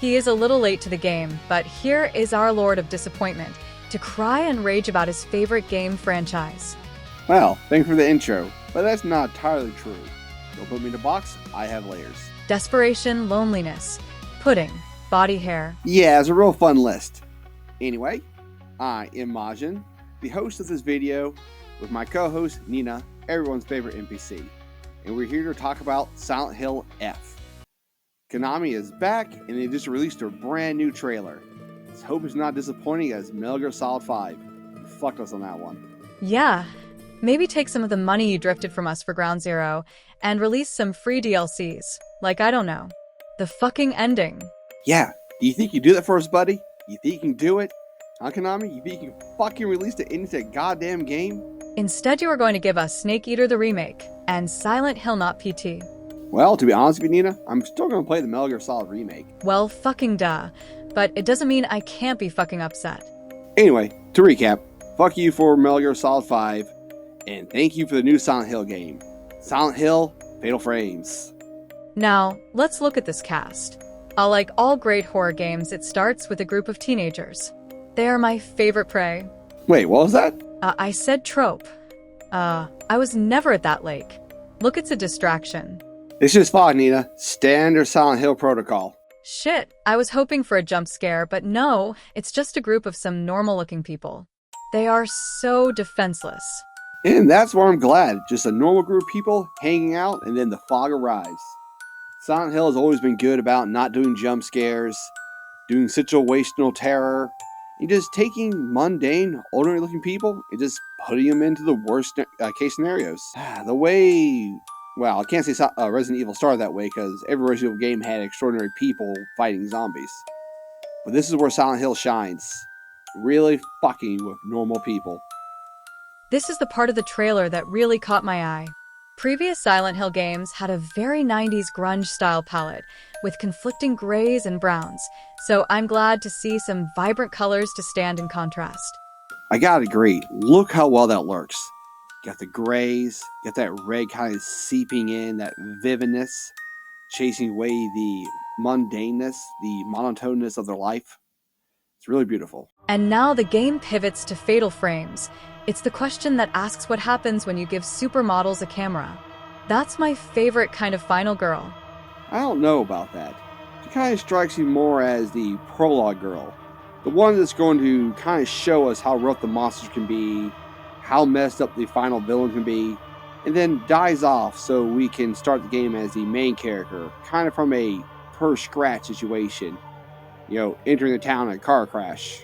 He is a little late to the game, but here is our Lord of Disappointment to cry and rage about his favorite game franchise. Well, thanks for the intro, but that's not entirely true. Don't put me in a box, I have layers. Desperation, loneliness, pudding, body hair. Yeah, it's a real fun list. Anyway, I am Majin, the host of this video, with my co-host Nina, everyone's favorite NPC, and we're here to talk about Silent Hill F. Konami is back, and they just released a brand new trailer. Let's hope it's not disappointing as Metal Gear Solid 5. You fucked us on that one. Yeah, maybe take some of the money you drifted from us for Ground Zero and release some free DLCs. Like, I don't know, the fucking ending. Yeah, do you think you do that for us, buddy? You think you can do it? Huh, Konami? You think you can fucking release the ending to that goddamn game? Instead, you are going to give us Snake Eater the remake and Silent Hill Not PT. Well, to be honest with you, Nina, I'm still going to play the Metal Gear Solid remake. Well, fucking duh. But it doesn't mean I can't be fucking upset. Anyway, to recap, fuck you for Metal Gear Solid 5, and thank you for the new Silent Hill game. Silent Hill, Fatal Frames. Now, let's look at this cast. Like all great horror games, it starts with a group of teenagers. They are my favorite prey. Wait, what was that? I said trope. I was never at that lake. Look, it's a distraction. It's just fine, Nina. Standard Silent Hill protocol. Shit, I was hoping for a jump scare, but no, it's just a group of some normal-looking people. They are so defenseless. And that's why I'm glad. Just a normal group of people hanging out, and then the fog arrives. Silent Hill has always been good about not doing jump scares, doing situational terror, and just taking mundane, ordinary-looking people and just putting them into the worst case scenarios. Well, I can't say Resident Evil started that way because every Resident Evil game had extraordinary people fighting zombies. But this is where Silent Hill shines. Really fucking with normal people. This is the part of the trailer that really caught my eye. Previous Silent Hill games had a very 90s grunge-style palette with conflicting grays and browns, so I'm glad to see some vibrant colors to stand in contrast. I gotta agree, look how well that looks. Got the grays, got that red kind of seeping in, that vividness, chasing away the mundaneness, the monotoneness of their life. It's really beautiful. And now the game pivots to Fatal Frames. It's the question that asks what happens when you give supermodels a camera. That's my favorite kind of final girl. I don't know about that. She kind of strikes me more as the prologue girl. The one that's going to kind of show us how rough the monsters can be, how messed up the final villain can be, and then dies off so we can start the game as the main character, kind of from a per-scratch situation. You know, entering the town in a car crash,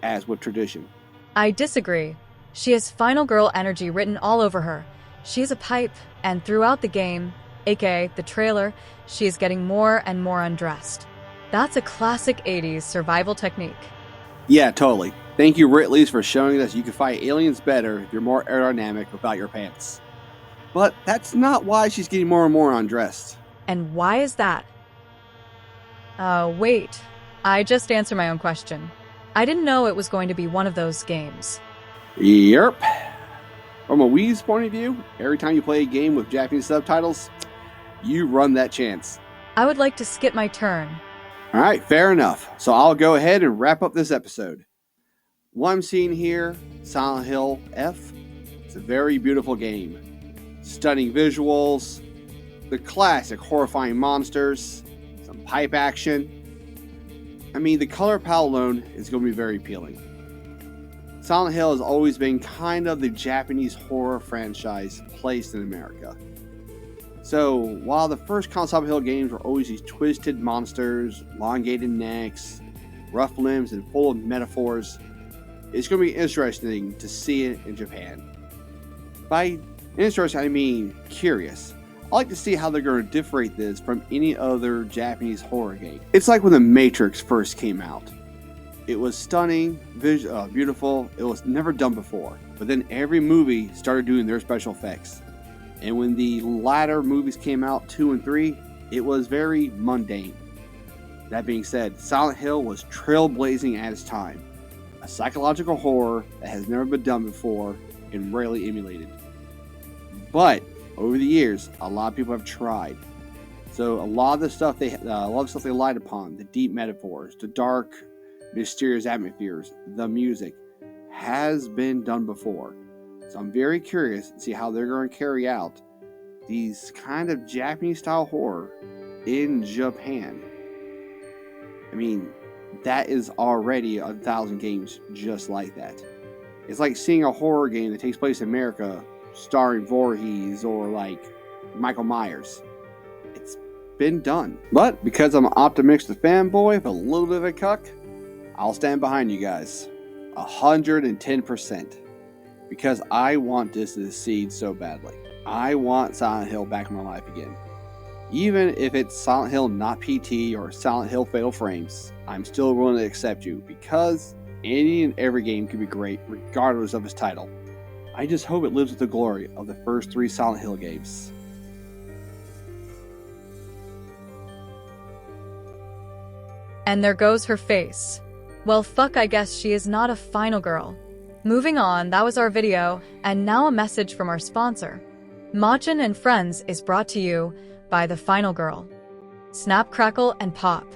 as with tradition. I disagree. She has final girl energy written all over her. She is a pipe, and throughout the game, aka the trailer, she is getting more and more undressed. That's a classic 80s survival technique. Yeah, totally. Thank you, Ridley's, for showing us you can fight aliens better if you're more aerodynamic without your pants. But that's not why she's getting more and more undressed. And why is that? Wait. I just answered my own question. I didn't know it was going to be one of those games. Yep. From a Wii's point of view, every time you play a game with Japanese subtitles, you run that chance. I would like to skip my turn. Alright, fair enough. So I'll go ahead and wrap up this episode. What I'm seeing here, Silent Hill F, it's a very beautiful game. Stunning visuals, the classic horrifying monsters, some pipe action. I mean, the color palette alone is going to be very appealing. Silent Hill has always been kind of the Japanese horror franchise placed in America. So, while the first Silent Hill games were always these twisted monsters, elongated necks, rough limbs, and full of metaphors, it's going to be interesting to see it in Japan. By interesting, I mean curious. I like to see how they're going to differentiate this from any other Japanese horror game. It's like when The Matrix first came out. It was stunning, beautiful, it was never done before. But then every movie started doing their special effects. And when the latter movies came out, 2 and 3, it was very mundane. That being said, Silent Hill was trailblazing at its time. A psychological horror that has never been done before and rarely emulated. But over the years, a lot of people have tried. So a lot of the stuff they light upon, the deep metaphors, the dark, mysterious atmospheres, the music, has been done before. So I'm very curious to see how they're going to carry out these kind of Japanese style horror in Japan. I mean, that is already 1,000 games just like that. It's like seeing a horror game that takes place in America starring Voorhees or like Michael Myers. It's been done. But because I'm an optimistic fanboy with a little bit of a cuck, I'll stand behind you guys 110%. Because I want this to succeed so badly. I want Silent Hill back in my life again. Even if it's Silent Hill not PT or Silent Hill Fatal Frames, I'm still willing to accept you because any and every game can be great regardless of its title. I just hope it lives with the glory of the first 3 Silent Hill games. And there goes her face. Well, fuck, I guess she is not a final girl. Moving on, that was our video, and now a message from our sponsor. Majin and Friends is brought to you by The Final Girl. Snap, crackle, and pop.